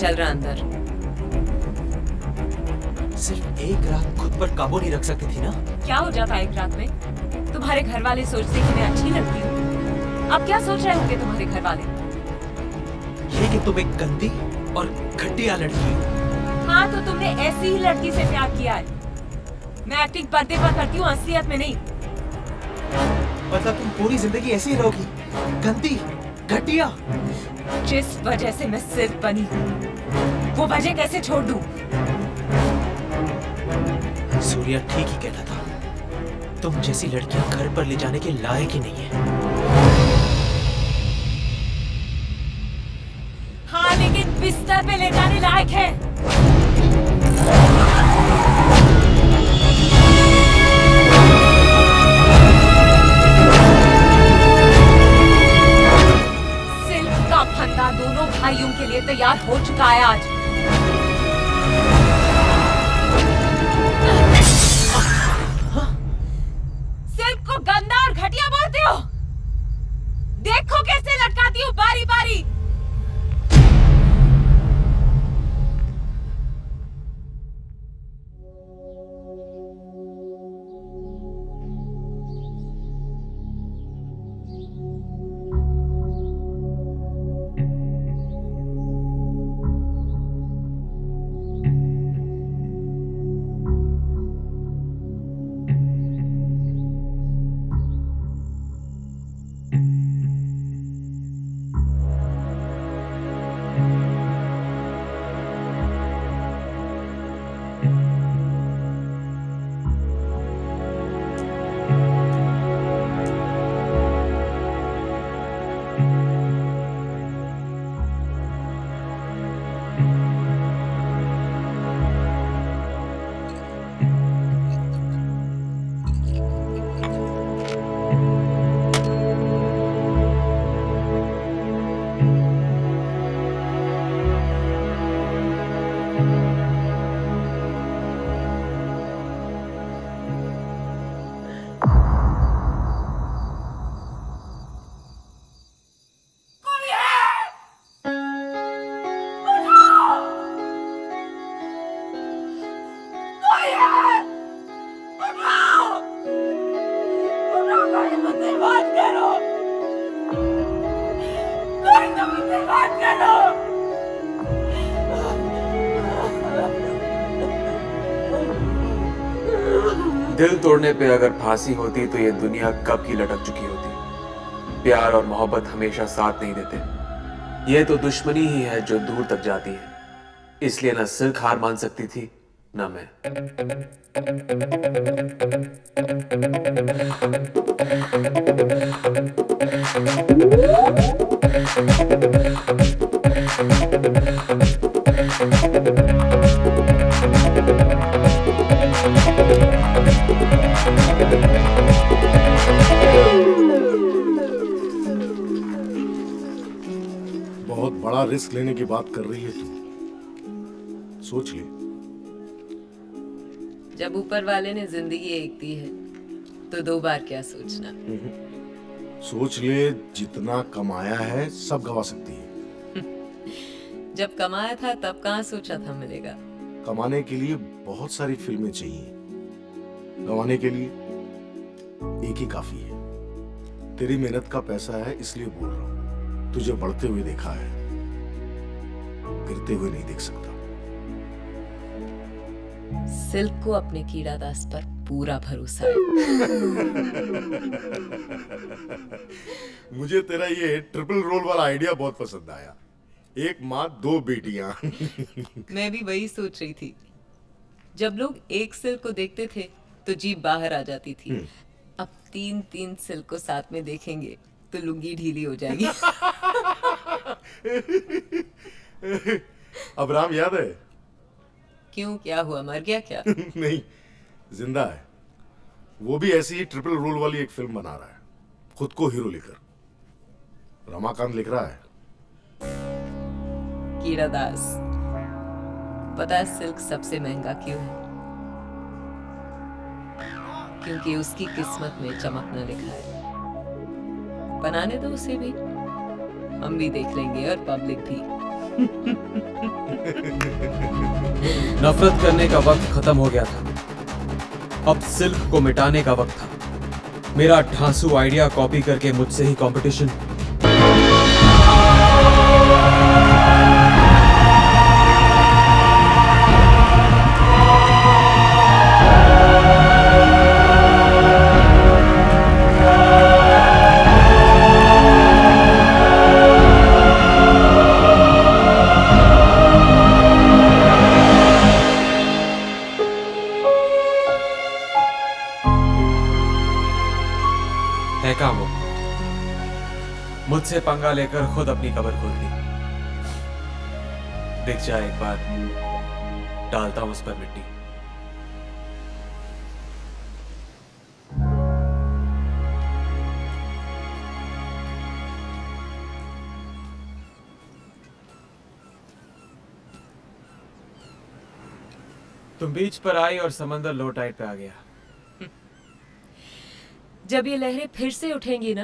चल रहा अंदर। सिर्फ एक रात खुद पर काबू नहीं रख सकती थी ना? क्या हो जाता एक रात में? तुम्हारे घर वाले सोचते कि मैं अच्छी लगती हूँ। अब क्या सोच रहे होंगे तुम्हारे घर वाले? ये कि तुम एक गंदी और घटिया लड़की हो। हाँ, तो तुमने ऐसी ही लड़की से प्यार किया है। मैं एक्टिंग पर्दे पर करती हूँ, असलियत में नहीं। मतलब तुम पूरी जिंदगी ऐसी ही रहोगी, गंदी, घटिया? जिस वजह से मैं सिर्फ बनी हूँ, वो वजह कैसे छोड़ दूँ? सूर्या ठीक ही कहता था, तुम जैसी लड़कियां घर पर ले जाने के लायक ही नहीं है। हाँ, लेकिन बिस्तर पे ले जाने लायक है। सिल्क का फंदा दोनों भाइयों के लिए तैयार हो चुका है आज। सिल्क को गंदा और घटिया बोलते हो? देखो कैसे लटकाती हूँ बारी बारी। दिल तोड़ने पे अगर फांसी होती तो ये दुनिया कब की लटक चुकी होती। प्यार और मोहब्बत हमेशा साथ नहीं देते। ये तो दुश्मनी ही है जो दूर तक जाती है। इसलिए न सिल्क हार मान सकती थी, न मैं। बहुत बड़ा रिस्क लेने की बात कर रही है तू, सोच ले। जब ऊपर वाले ने जिंदगी एक दी है तो दो बार क्या सोचना। सोच ले, जितना कमाया है सब गवा सकती है। जब कमाया था तब कहाँ सोचा था मिलेगा। कमाने के लिए बहुत सारी फिल्में चाहिए, गंवाने के लिए एक ही काफी है। तेरी मेहनत का पैसा है इसलिए बोल रहा हूं। तुझे बढ़ते हुए देखा है, गिरते हुए नहीं देख सकता। सिल्क को अपने कीड़ा दास पर पूरा भरोसा है। मुझे तेरा ये ट्रिपल रोल वाला आइडिया बहुत पसंद आया। एक माँ दो बेटियां। मैं भी वही सोच रही थी। जब लोग एक सिल्क को देखते थे तो जीभ बाहर आ जाती थी। अब तीन तीन सिल्क को साथ में देखेंगे तो लुंगी ढीली हो जाएगी। अब राम याद है? क्यों, क्या हुआ, मर गया क्या? नहीं, जिंदा है। वो भी ऐसी ही ट्रिपल रोल वाली एक फिल्म बना रहा है, खुद को हीरो लेकर। रमाकांत लिख रहा है। कीड़ा दास, पता है सिल्क सबसे महंगा क्यों है? क्योंकि उसकी किस्मत में चमक न लिखा है। बनाने दो उसे भी, हम भी देख लेंगे और पब्लिक भी। नफरत करने का वक्त खत्म हो गया था, अब सिल्क को मिटाने का वक्त था। मेरा ढांसू आइडिया कॉपी करके मुझसे ही कंपटीशन। है काम वो, मुझसे पंगा लेकर खुद अपनी कब्र खोद दी। दिख जाए एक बार, डालता हूं उस पर मिट्टी। तुम बीच पर आई और समंदर लो टाइड पे आ गया। जब ये लहरें फिर से उठेंगी ना,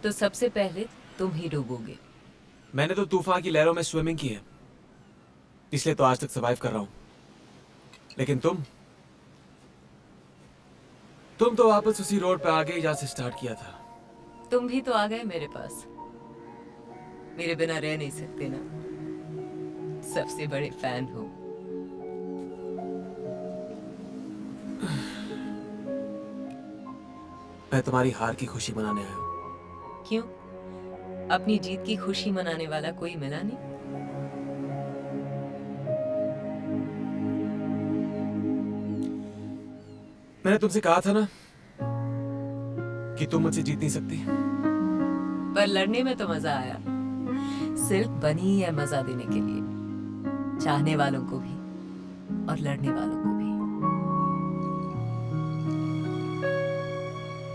तो सबसे पहले तुम ही डूबोगे। मैंने तो तूफान की लहरों में स्विमिंग की है, इसलिए तो आज तक सरवाइव कर रहा हूं। लेकिन तुम तो वापस उसी रोड पे आ गए जहां से स्टार्ट किया था। तुम भी तो आ गए मेरे पास। मेरे बिना रह नहीं सकते ना, सबसे बड़े फैन हो। मैं तुम्हारी हार की खुशी मनाने आया हूं। क्यों? अपनी जीत की खुशी मनाने वाला कोई मिला नहीं? मैंने तुमसे कहा था ना कि तुम मुझसे जीत नहीं सकती। पर लड़ने में तो मजा आया। सिर्फ बनी है मजा देने के लिए, चाहने वालों को भी और लड़ने वालों को भी।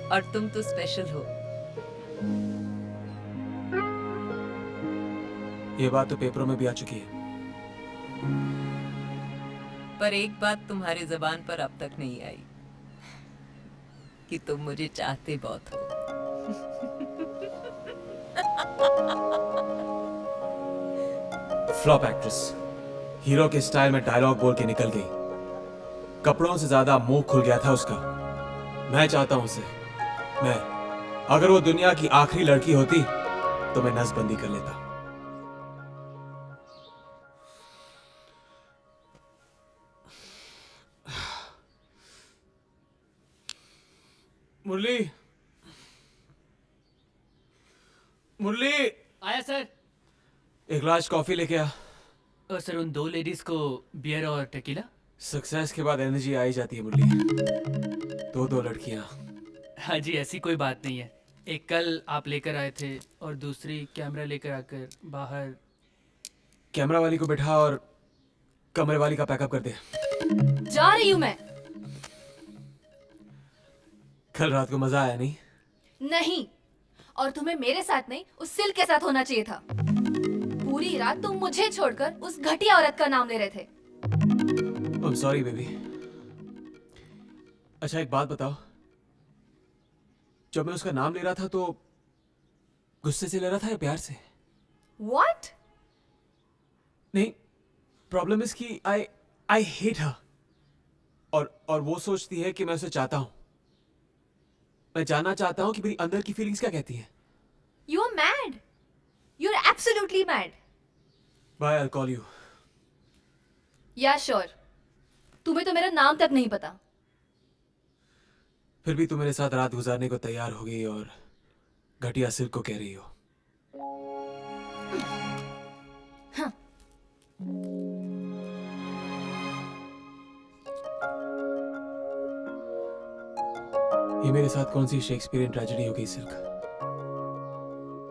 और तुम तो स्पेशल हो। ये बात तो पेपरों में भी आ चुकी है। पर एक बात तुम्हारी जबान पर अब तक नहीं आई कि तुम मुझे चाहते बहुत हो। फ्लॉप एक्ट्रेस, हीरो के स्टाइल में डायलॉग बोल के निकल गई। कपड़ों से ज्यादा मुंह खुल गया था उसका। मैं चाहता हूं उसे, मैं अगर वो दुनिया की आखिरी लड़की होती तो मैं नसबंदी कर लेता। मुरली, मुरली, आया सर। एक ग्लास कॉफी लेके आ। और सर उन 2 लेडीज को बियर और टेकीला। सक्सेस के बाद एनर्जी आ ही जाती है मुरली। दो लड़कियां। हाँ जी, ऐसी कोई बात नहीं है। एक कल आप लेकर आए थे और दूसरी कैमरा लेकर आकर बाहर। कैमरा वाली को बैठा और कमरे वाली का पैकअप कर दे। जा रही हूँ मैं। कल रात को मजा आया नहीं? नहीं, और तुम्हें मेरे साथ नहीं उस सिल्क के साथ होना चाहिए था। पूरी रात तुम मुझे छोड़कर उस घटिया औरत का नाम ले रहे थे। I'm sorry baby. अच्छा एक बात बताओ, जब मैं उसका नाम ले रहा था तो गुस्से से ले रहा था या प्यार से? What? नहीं, प्रॉब्लम इज कि I hate her। और वो सोचती है कि मैं उसे चाहता हूं। मैं जानना चाहता हूं कि मेरी अंदर की फीलिंग्स क्या कहती हैं। You are mad. You are absolutely mad. Bye, I'll call you। Yeah, sure. तुम्हें तो मेरा नाम तक नहीं पता। फिर भी तुम मेरे साथ रात गुजारने को तैयार हो गई और घटिया सिल्क को कह रही हो। हाँ। ये मेरे साथ कौन सी शेक्सपियरियन ट्रेजेडी हो गई सिल्क?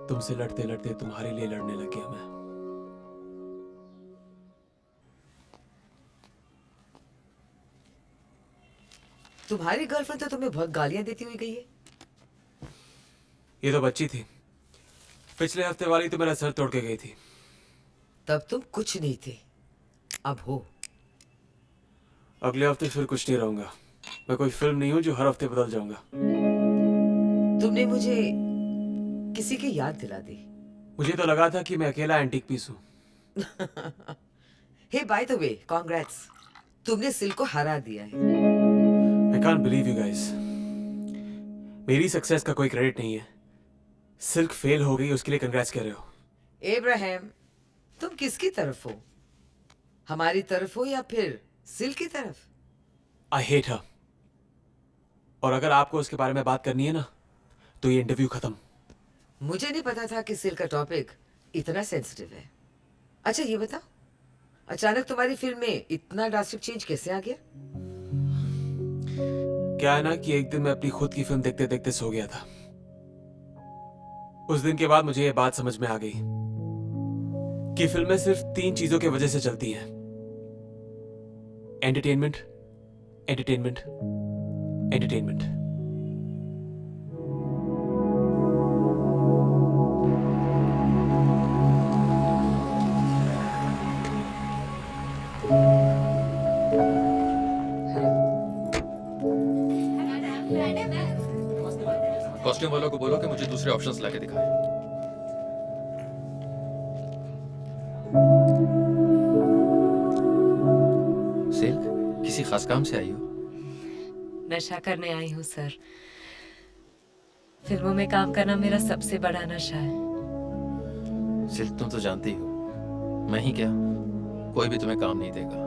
तुमसे लड़ते लड़ते तुम्हारे लिए लड़ने लग गया मैं। तुम्हारी गर्लफ्रेंड तो तुम्हें बहुत गालियां देती हुई गई है। ये तो बच्ची थी, पिछले हफ्ते वाली तो मेरा सर तोड़ के गई थी। तब तुम कुछ नहीं थे, अब हो। अगले हफ्ते फिर कुछ नहीं रहूंगा। मैं कोई फिल्म नहीं हूं जो हर हफ्ते बदल जाऊंगा। तुमने मुझे किसी की याद दिला दी। मुझे तो लगा था कि मैं अकेला एंटीक पीस हूं, हे बाय द वे, कांग्रेट्स, तुमने सिल्क को हरा दिया है। I can't believe you guys. मेरी सक्सेस का कोई क्रेडिट नहीं है। सिल्क फेल हो गई उसके लिए कंग्रेट्स कह रहे हो। इब्राहिम, तुम किसकी तरफ हो? हमारी तरफ हो या फिर सिल्क की तरफ? I hate her. और अगर आपको उसके बारे में बात करनी है ना, तो ये इंटरव्यू खत्म। मुझे नहीं पता था कि सिल्क का टॉपिक इतना सेंसिटिव है। अच्छा ये बताओ, अचानक तुम्हारी फिल्म में इतना ड्रास्टिक चेंज कैसे आ गया? क्या है ना कि एक दिन मैं अपनी खुद की फिल्म देखते देखते सो गया था। उस दिन के बाद मुझे ये बात समझ में आ गई कि फिल्में सिर्फ 3 चीजों की वजह से चलती हैं: एंटरटेनमेंट, एंटरटेनमेंट, एंटरटेनमेंट। कॉस्ट्यूम वालों को बोलो कि मुझे दूसरे ऑप्शंस लाके दिखाएं। सिल्क, किसी खास काम से आई हो? नशा करने आई हूँ सर। फिल्मों में काम करना मेरा सबसे बड़ा नशा है। सिल्क, तुम तो जानती हो, मैं ही क्या, कोई भी तुम्हें काम नहीं देगा।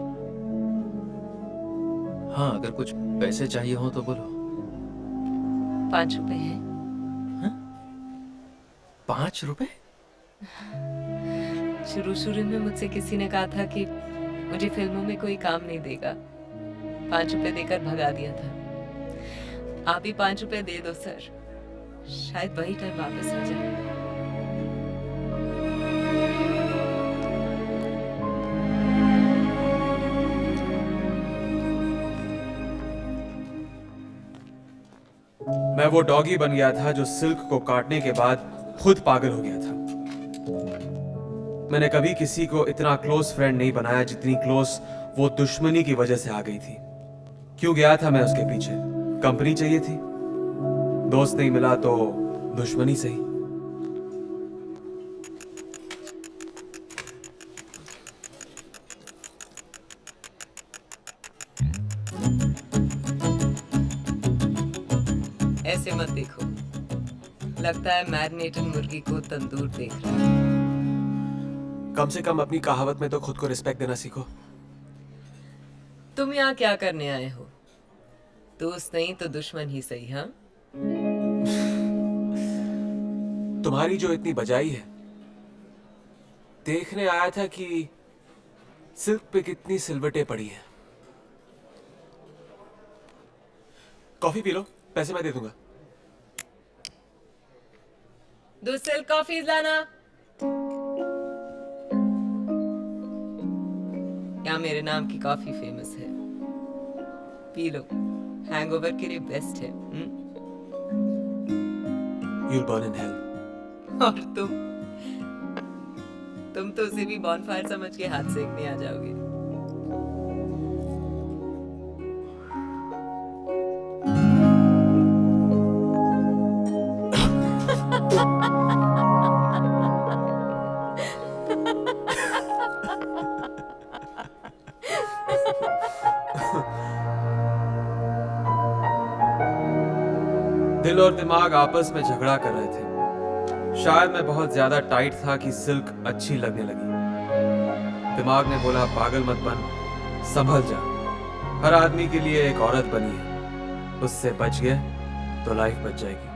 हाँ, अगर कुछ पैसे चाहिए हो तो बोलो। 5 रुपए हैं। 5 रुपए? शुरू शुरू में मुझसे किसी ने कहा था कि मुझे फिल्मों में कोई काम नहीं देगा। 5 रुपए देकर भगा दिया था। आप ही 5 रुपए दे दो सर, शायद वही टाइम वापस आ जाए। मैं वो डॉगी बन गया था जो सिल्क को काटने के बाद खुद पागल हो गया था। मैंने कभी किसी को इतना क्लोज फ्रेंड नहीं बनाया जितनी क्लोज वो दुश्मनी की वजह से आ गई थी। क्यों गया था मैं उसके पीछे? कंपनी चाहिए थी, दोस्त नहीं मिला तो दुश्मनी सही। ऐसे मत देखो, लगता है मैरिनेटेड मुर्गी को तंदूर देख रहा है। कम से कम अपनी कहावत में तो खुद को रिस्पेक्ट देना सीखो। तुम यहाँ क्या करने आए हो? दोस्त नहीं तो दुश्मन ही सही। हाँ, तुम्हारी जो इतनी बजाई है, देखने आया था कि सिल्क पे कितनी सिलवटें पड़ी हैं। कॉफी पी लो, पैसे मैं दे दूंगा। 2 सिल्क कॉफीज लाना। यहाँ मेरे नाम की कॉफी फेमस है, पी लो, हैंगओवर के लिए बेस्ट है। You'll burn in hell. और तुम तो उसे भी बॉनफायर समझ के हाथ सेकने आ जाओगे। दिल और दिमाग आपस में झगड़ा कर रहे थे। शायद मैं बहुत ज्यादा टाइट था कि सिल्क अच्छी लगने लगी। दिमाग ने बोला पागल मत बन, संभल जा, हर आदमी के लिए एक औरत बनी है, उससे बच गए तो लाइफ बच जाएगी,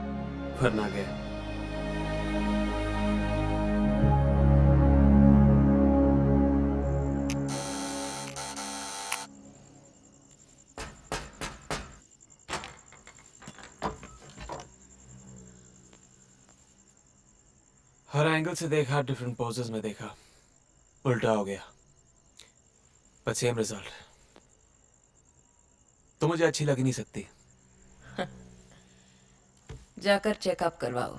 वरना गए। हर एंगल से देखा, डिफरेंट पोजेस में देखा, उल्टा हो गया, बट सेम रिजल्ट। तो मुझे अच्छी लग ही नहीं सकती। जाकर चेकअप करवाओ,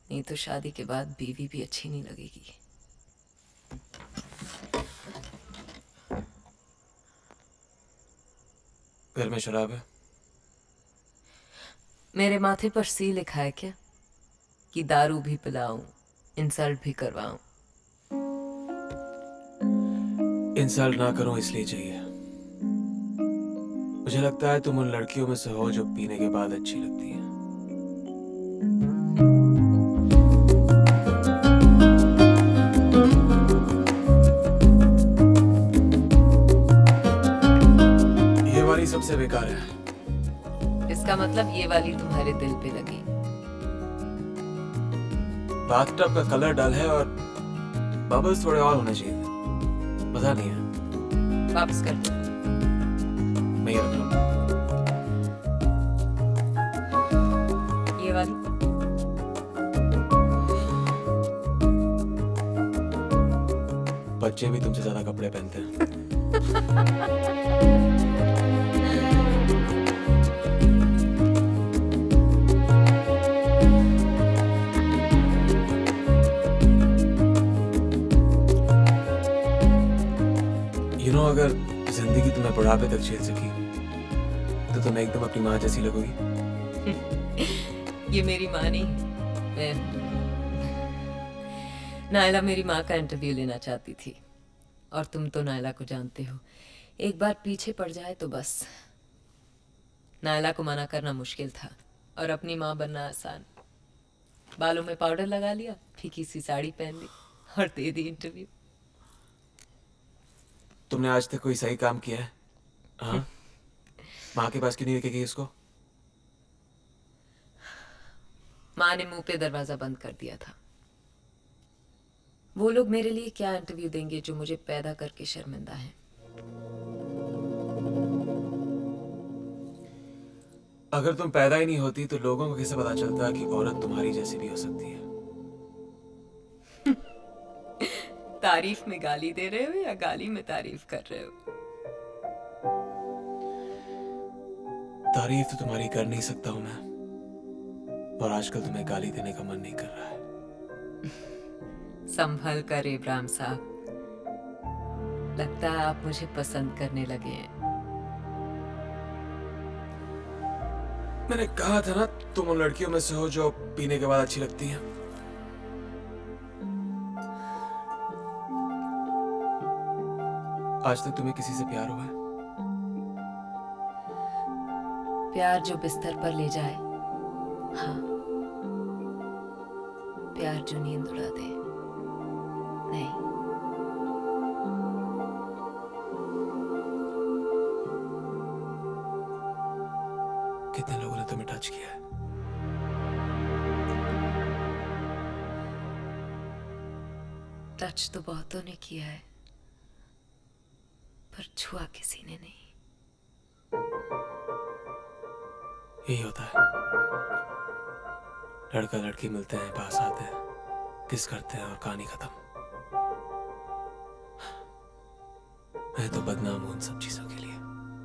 नहीं तो शादी के बाद बीवी भी अच्छी नहीं लगेगी। घर में शराब है? मेरे माथे पर सी लिखा है क्या कि दारू भी पिलाऊं, इंसल्ट भी करवाऊं? इंसल्ट ना करूं इसलिए चाहिए। मुझे लगता है तुम उन लड़कियों में से हो जो पीने के बाद अच्छी लगती है। ये वाली सबसे बेकार है। इसका मतलब ये वाली तुम्हारे दिल पे लगी। बाथटब का कलर डल है और बबल्स थोड़े और होने चाहिए थे। मजा नहीं है। वापस कर दो। मैं ये रख लूं। ये वाली बच्चे भी तुमसे ज्यादा कपड़े पहनते हैं। अगर जिंदगी तुम्हें बुढ़ापे तक झेल सकी तो तुम एकदम अपनी माँ जैसी लगोगी। ये मेरी माँ नहीं है। नायला मेरी माँ का इंटरव्यू लेना चाहती थी और तुम तो नायला को जानते हो, एक बार पीछे पड़ जाए तो बस। नायला को मना करना मुश्किल था और अपनी माँ बनना आसान। बालों में पाउडर लगा लिया, फीकी सी साड़ी पहन ली और दे दी इंटरव्यू। तुमने आज तक कोई सही काम किया है? हाँ? माँ के पास क्यों नहीं लेके गई उसको? माँ ने मुंह पे दरवाजा बंद कर दिया था। वो लोग मेरे लिए क्या इंटरव्यू देंगे जो मुझे पैदा करके शर्मिंदा है। अगर तुम पैदा ही नहीं होती तो लोगों को कैसे पता चलता कि औरत तुम्हारी जैसी भी हो सकती है? तारीफ में गाली दे रहे हो या गाली में तारीफ कर रहे हो? तारीफ तो तुम्हारी कर नहीं सकता हूं मैं, और आजकल तुम्हें गाली देने का मन नहीं कर रहा है। संभल कर इब्राहिम साहब, लगता है आप मुझे पसंद करने लगे हैं। मैंने कहा था ना तुम उन लड़कियों में से हो जो पीने के बाद अच्छी लगती हैं। आज तक तुम्हें किसी से प्यार हुआ है? प्यार जो बिस्तर पर ले जाए, हाँ। प्यार जो नींद उड़ा दे, नहीं। कितने लोगों ने तुम्हें टच किया है? टच तो बहुतों ने किया है, पर छुआ किसी ने नहीं। यही होता है, लड़का लड़की मिलते हैं, पास आते हैं, किस करते हैं और कहानी खत्म। मैं तो बदनाम हूं उन सब चीजों के लिए।